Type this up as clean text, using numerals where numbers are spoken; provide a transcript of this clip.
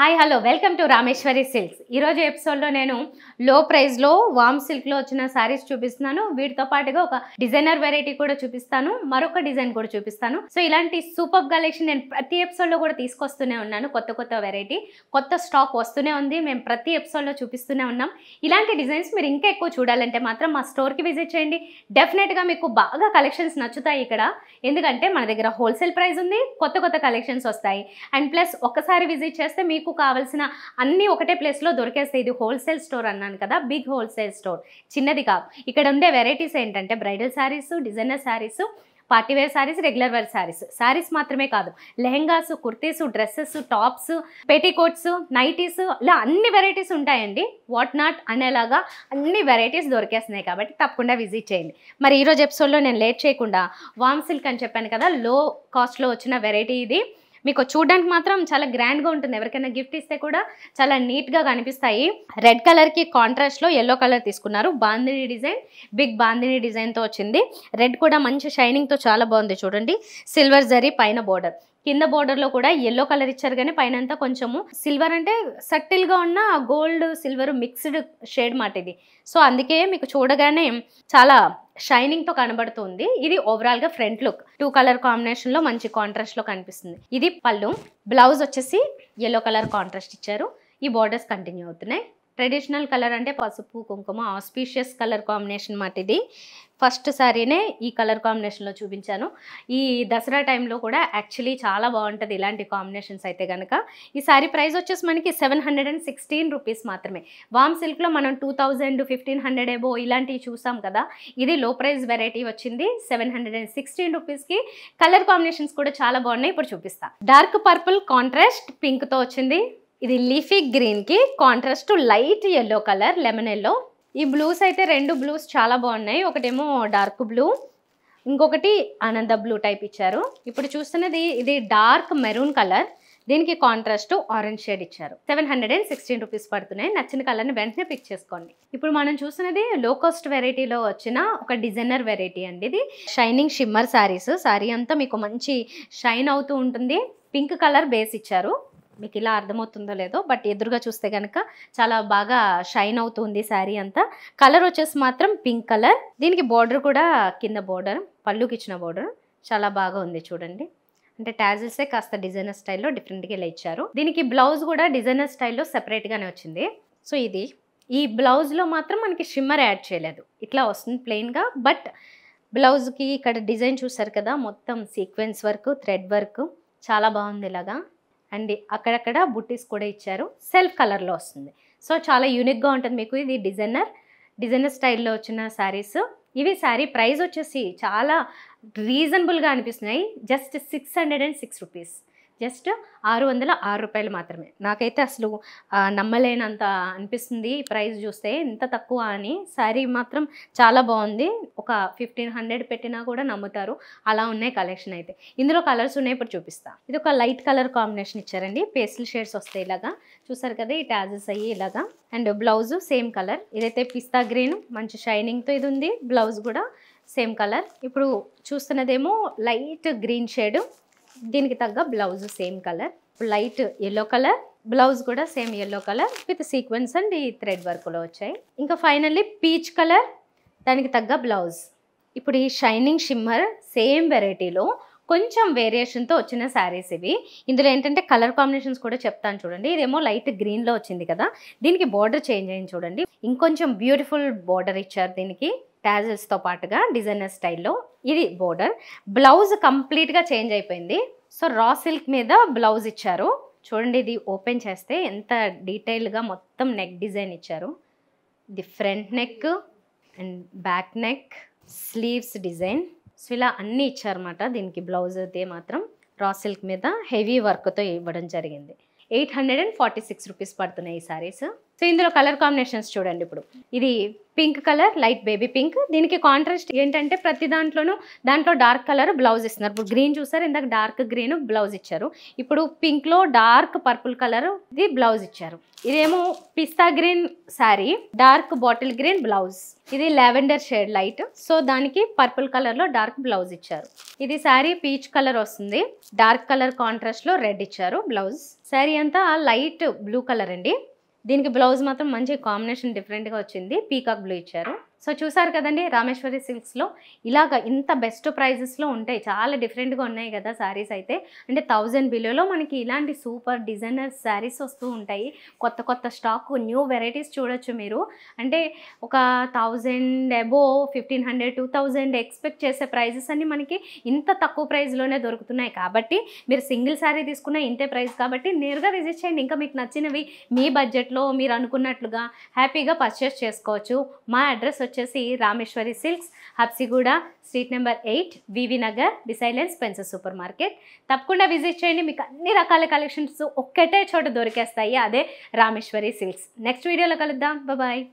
Hi hello welcome to Rameshwari silks. ఈరోజు ఎపిసోడ్లో నేను లో ప్రైస్లో వామ్ సిల్క్లో వచ్చిన శారీస్ చూపిస్తున్నాను. వీటితో పాటుగా ఒక డిజైనర్ వెరైటీ కూడా చూపిస్తాను, మరొక డిజైన్ కూడా చూపిస్తాను. సో ఇలాంటి సూపర్ కలెక్షన్ నేను ప్రతి ఎపిసోడ్లో కూడా తీసుకొస్తూనే ఉన్నాను. కొత్త వెరైటీ, కొత్త స్టాక్ వస్తూనే ఉంది. మేము ప్రతి ఎపిసోడ్లో చూపిస్తూనే ఉన్నాం. ఇలాంటి డిజైన్స్ మీరు ఇంకా ఎక్కువ చూడాలంటే మాత్రం మా స్టోర్కి విజిట్ చేయండి. డెఫినెట్గా మీకు బాగా కలెక్షన్స్ నచ్చుతాయి ఇక్కడ. ఎందుకంటే మన దగ్గర హోల్సేల్ ప్రైస్ ఉంది, కొత్త కలెక్షన్స్ వస్తాయి. అండ్ ప్లస్ ఒక్కసారి విజిట్ చేస్తే మీకు కావాల్సిన అన్ని ఒకటే ప్లేస్లో దొరికేస్తాయి. ఇది హోల్సేల్ స్టోర్ అన్నాను కదా, బిగ్ హోల్సేల్ స్టోర్, చిన్నది కాదు. ఇక్కడ ఉండే వెరైటీస్ ఏంటంటే bridal saris, designer saris, party wear saris, regular wear saris మాత్రమే కాదు, lehengas, kurtis, dresses, tops, petticoats, nighties, ఇలా అన్ని వెరైటీస్ ఉంటాయండి. వాట్ నాట్ అనేలాగా అన్ని వెరైటీస్ దొరికేస్తున్నాయి. కాబట్టి తప్పకుండా విజిట్ చేయండి. మరి ఈరోజు ఎపిసోడ్లో నేను లేట్ చేయకుండా వామ్ సిల్క్ అని చెప్పాను కదా, లో కాస్ట్లో వచ్చిన వెరైటీ ఇది. మీకు చూడడానికి మాత్రం చాలా గ్రాండ్గా ఉంటుంది. ఎవరికైనా గిఫ్ట్ ఇస్తే కూడా చాలా నీట్గా కనిపిస్తాయి. రెడ్ కలర్కి కాంట్రాస్ట్లో ఎల్లో కలర్ తీసుకున్నారు. బాందిని డిజైన్, బిగ్ బాందిని డిజైన్తో వచ్చింది. రెడ్ కూడా మంచి షైనింగ్తో చాలా బాగుంది. చూడండి, సిల్వర్ జరీ పైన బోర్డర్, కింద బోర్డర్లో కూడా ఎల్లో కలర్ ఇచ్చారు, కానీ పైన అంతా కొంచెము సిల్వర్, అంటే సటిల్గా ఉన్న గోల్డ్ సిల్వర్ మిక్స్డ్ షేడ్ మాట ఇది. సో అందుకే మీకు చూడగానే చాలా షైనింగ్తో కనబడుతుంది. ఇది ఓవరాల్గా ఫ్రంట్ లుక్. 2 కలర్ కాంబినేషన్లో మంచి కాంట్రాస్ట్లో కనిపిస్తుంది. ఇది పళ్ళు. బ్లౌజ్ వచ్చేసి ఎల్లో కలర్ కాంట్రాస్ట్ ఇచ్చారు. ఈ బార్డర్స్ కంటిన్యూ అవుతున్నాయి. ట్రెడిషనల్ కలర్ అంటే పసుపు, కుంకుమ, ఆస్పీషియస్ కలర్ కాంబినేషన్ మాట ఇది. ఫస్ట్ శారీనే ఈ కలర్ కాంబినేషన్లో చూపించాను. ఈ దసరా టైంలో కూడా యాక్చువల్లీ చాలా బాగుంటుంది ఇలాంటి కాంబినేషన్స్ అయితే కనుక. ఈ శారీ ప్రైస్ వచ్చేసి మనకి 716 రూపీస్ మాత్రమే. వామ్ సిల్క్లో మనం 2000, 1500 ఎబో ఇలాంటివి చూసాం కదా. ఇది లో ప్రైస్ వెరైటీ వచ్చింది 716 రూపీస్కి. కలర్ కాంబినేషన్స్ కూడా చాలా బాగున్నాయి. ఇప్పుడు చూపిస్తా. డార్క్ పర్పుల్ కాంట్రాస్ట్ పింక్తో వచ్చింది. ఇది లీఫీ గ్రీన్కి contrast light yellow colour, lemon yellow. ఈ బ్లూస్ అయితే 2 బ్లూస్ చాలా బాగున్నాయి. ఒకటేమో డార్క్ బ్లూ, ఇంకొకటి ఆనంద బ్లూ టైప్ ఇచ్చారు. ఇప్పుడు చూస్తున్నది ఇది డార్క్ మెరూన్ కలర్, దీనికి కాంట్రాస్ట్ ఆరెంజ్ షేడ్ ఇచ్చారు. 716 రూపీస్ పడుతున్నాయి. నచ్చిన కలర్ని వెంటనే పిక్ చేసుకోండి. ఇప్పుడు మనం చూస్తున్నది లో కాస్ట్ వెరైటీలో వచ్చిన ఒక డిజైనర్ వెరైటీ అండి. ఇది షైనింగ్ షిమ్మర్ శారీస్. శారీ అంతా మీకు మంచి షైన్ అవుతూ ఉంటుంది. పింక్ కలర్ బేస్ ఇచ్చారు. మీకు ఇలా అర్థమవుతుందో లేదో, బట్ ఎదురుగా చూస్తే కనుక చాలా బాగా షైన్ అవుతుంది శారీ అంతా. కలర్ వచ్చేసి మాత్రం పింక్ కలర్. దీనికి బోర్డర్ కూడా కింద బోర్డర్, పళ్ళుకి ఇచ్చిన బోర్డర్ చాలా బాగా ఉంది. చూడండి, అంటే టాజిల్సే కాస్త డిజైనర్ స్టైల్లో డిఫరెంట్గా ఇలా ఇచ్చారు. దీనికి బ్లౌజ్ కూడా డిజైనర్ స్టైల్లో సెపరేట్గానే వచ్చింది. సో ఇది ఈ బ్లౌజ్లో మాత్రం మనకి షిమ్మర్ యాడ్ చేయలేదు, ఇట్లా వస్తుంది ప్లెయిన్గా. బట్ బ్లౌజ్కి ఇక్కడ డిజైన్ చూసారు కదా, మొత్తం సీక్వెన్స్ వర్క్, థ్రెడ్ వర్క్ చాలా బాగుంది ఇలాగా. అండ్ అక్కడక్కడ బుట్టీస్ కూడా ఇచ్చారు. సెల్ఫ్ కలర్లో వస్తుంది. సో చాలా యూనిక్గా ఉంటుంది మీకు. ఇది డిజైనర్ స్టైల్లో వచ్చిన శారీస్ ఇవి. శారీ ప్రైస్ వచ్చేసి చాలా రీజనబుల్గా అనిపిస్తున్నాయి. జస్ట్ 606 రూపీస్, జస్ట్ 606 రూపాయలు మాత్రమే. నాకైతే అసలు నమ్మలేనంత అనిపిస్తుంది ఈ ప్రైస్ చూస్తే, ఇంత తక్కువ అని. శారీ మాత్రం చాలా బాగుంది. ఒక 1500 పెట్టినా కూడా నమ్ముతారు, అలా ఉన్నాయి కలెక్షన్ అయితే. ఇందులో కలర్స్ ఉన్నాయి, ఇప్పుడు చూపిస్తా. ఇది ఒక లైట్ కలర్ కాంబినేషన్ ఇచ్చారండి. పేస్టల్ షేడ్స్ వస్తాయి ఇలాగా, చూసారు కదా, ఈ టాజెస్ అయ్యి ఇలాగా. And blouse same colour. ఇదైతే పిస్తా గ్రీన్ మంచి షైనింగ్తో ఇది ఉంది. బ్లౌజ్ కూడా సేమ్ కలర్. ఇప్పుడు చూస్తున్నదేమో లైట్ గ్రీన్ షేడ్, దీనికి తగ్గ blouse same colour. Light yellow colour, blouse కూడా same yellow colour with sequence and ఈ థ్రెడ్ వర్క్లో వచ్చాయి. ఇంకా ఫైనల్లీ పీచ్ కలర్, దానికి తగ్గ బ్లౌజ్. ఇప్పుడు ఈ షైనింగ్ షిమ్మర్ సేమ్ వెరైటీలో కొంచెం వేరియేషన్తో వచ్చిన శారీస్ ఇవి. ఇందులో ఏంటంటే కలర్ కాంబినేషన్స్ కూడా చెప్తాను చూడండి. ఇదేమో లైట్ గ్రీన్లో వచ్చింది కదా, దీనికి బార్డర్ చేంజ్ అయింది చూడండి. ఇంకొంచెం బ్యూటిఫుల్ బార్డర్ ఇచ్చారు దీనికి, టాజిల్స్తో పాటుగా డిజైనర్ స్టైల్లో. ఇది బోర్డర్. బ్లౌజ్ కంప్లీట్గా చేంజ్ అయిపోయింది. సో రా సిల్క్ మీద బ్లౌజ్ ఇచ్చారు. చూడండి, ఇది ఓపెన్ చేస్తే ఎంత డీటెయిల్గా మొత్తం నెక్ డిజైన్ ఇచ్చారు. ఇది front neck and back neck, sleeves design. So ఇలా అన్నీ ఇచ్చారన్నమాట. దీనికి బ్లౌజ్ అయితే మాత్రం రా సిల్క్ మీద హెవీ వర్క్తో ఇవ్వడం జరిగింది. 846 రూపీస్ పడుతున్నాయి ఈ శారీస్. సో ఇందులో కలర్ కాంబినేషన్స్ చూడండి. ఇప్పుడు ఇది pink colour, light baby pink. దీనికి కాంట్రాస్ట్ ఏంటంటే ప్రతి దాంట్లో డార్క్ కలర్ బ్లౌజ్ ఇస్తున్నారు. ఇప్పుడు గ్రీన్ చూసారు, ఇందాక డార్క్ గ్రీన్ బ్లౌజ్ ఇచ్చారు. ఇప్పుడు పింక్లో డార్క్ పర్పుల్ కలర్ ఇది బ్లౌజ్ ఇచ్చారు. ఇదేమో పిస్తా green sari, dark bottle green blouse. ఇది లావెండర్ షేడ్ లైట్, సో దానికి పర్పుల్ కలర్లో డార్క్ బ్లౌజ్ ఇచ్చారు. ఇది శారీ పీచ్ కలర్ వస్తుంది, డార్క్ కలర్ కాంట్రాస్ట్లో రెడ్ ఇచ్చారు బ్లౌజ్. శారీ అంతా లైట్ బ్లూ కలర్ అండి. దీనికి బ్లౌజ్ మాత్రం మంచి కాంబినేషన్ డిఫరెంట్గా వచ్చింది, పీకాక్ బ్లూ ఇచ్చారు. సో చూసారు కదండి, రామేశ్వరి సిల్క్స్లో ఇలాగ ఇంత బెస్ట్ ప్రైజెస్లో ఉంటాయి. చాలా డిఫరెంట్గా ఉన్నాయి కదా శారీస్ అయితే. అంటే 1000 బిలోలో మనకి ఇలాంటి సూపర్ డిజైనర్ శారీస్ వస్తూ ఉంటాయి. కొత్త కొత్త స్టాక్, న్యూ వెరైటీస్ చూడొచ్చు మీరు. అంటే ఒక 1000 అబోవ్ 1500 2000 ఎక్స్పెక్ట్ చేసే ప్రైజెస్ అన్నీ మనకి ఇంత తక్కువ ప్రైస్లోనే దొరుకుతున్నాయి. కాబట్టి మీరు సింగిల్ శారీ తీసుకున్న ఇంతే ప్రైస్ కాబట్టి నేరుగా విజిట్ చేయండి. ఇంకా మీకు నచ్చినవి మీ బడ్జెట్లో మీరు అనుకున్నట్లుగా హ్యాపీగా పర్చేస్ చేసుకోవచ్చు. మా అడ్రస్ వచ్చేసి Rameshwari silks, Habsiguda, street number 8, V V Nagar, beside Spencer super market. తప్పకుండా విజిట్ చేయండి. మీకు అన్ని రకాల కలెక్షన్స్ ఒక్కటే చోట దొరికేస్తాయి, అదే రామేశ్వరి సిల్క్స్. నెక్స్ట్ వీడియోలో కలుద్దాం. బాయ్.